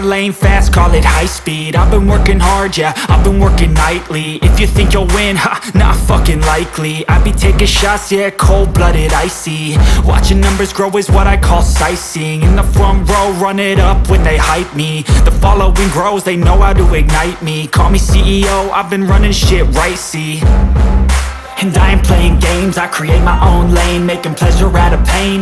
lane fast, call it high speed. I've been working hard, yeah, I've been working nightly. If you think you'll win, ha, not fucking likely. I be taking shots, yeah, cold-blooded, icy. Watching numbers grow is what I call sightseeing. In the front row, run it up when they hype me. The following grows, they know how to ignite me. Call me CEO, I've been running shit right, see. And I ain't playing games, I create my own lane, making pleasure out of pain,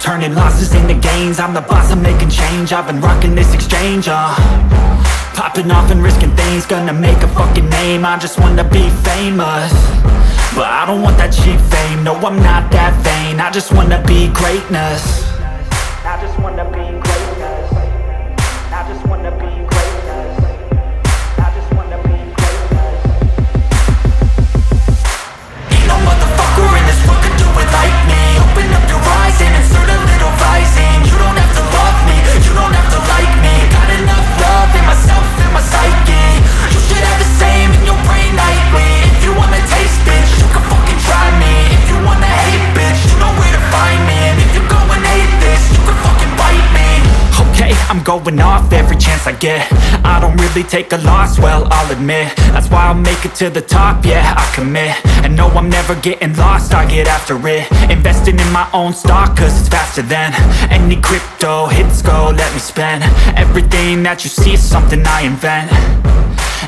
turning losses into gains. I'm the boss, I'm making change. I've been rocking this exchange, popping off and risking things. Gonna make a fucking name, I just wanna be famous. But I don't want that cheap fame, no, I'm not that vain. I just wanna be greatness. I just wanna be greatness. I just wanna be greatness. I just wanna be greatness. Ain't no motherfucker in this world could do it like me. Open up your eyes and insert a little rising. You don't have to love me, you don't have to like me. Got enough love in myself and my psyche. You should have the same in your brain nightly. If you wanna taste, bitch, you can fucking try me. If you wanna hate, bitch, you know where to find me. And if you go and hate this, you can fucking bite me. Okay, I'm going off every chance I get. I don't really take a loss, well, I'll admit. That's why I'll make it to the top, yeah, I commit. And no, I'm never getting lost, I get after it. Investing in my own stock, cause it's faster than any crypto hits go, let me spend. Everything that you see is something I invent.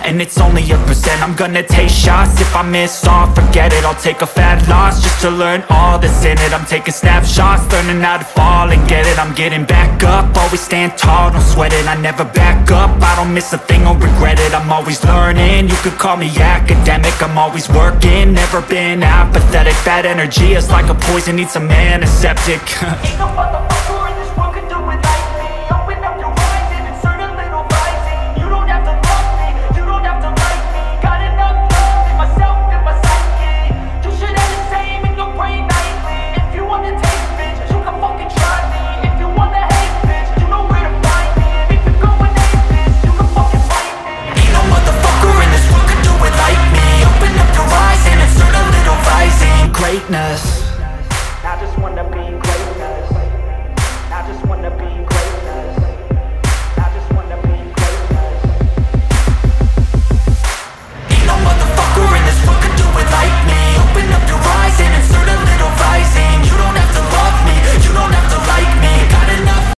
And it's only a percent. I'm gonna take shots. If I miss all, forget it. I'll take a fat loss just to learn all that's in it. I'm taking snapshots, learning how to fall and get it. I'm getting back up, always stand tall, don't sweat it. I never back up, I don't miss a thing or regret it. I'm always learning, you could call me academic. I'm always working, never been apathetic. Bad energy is like a poison, needs some antiseptic.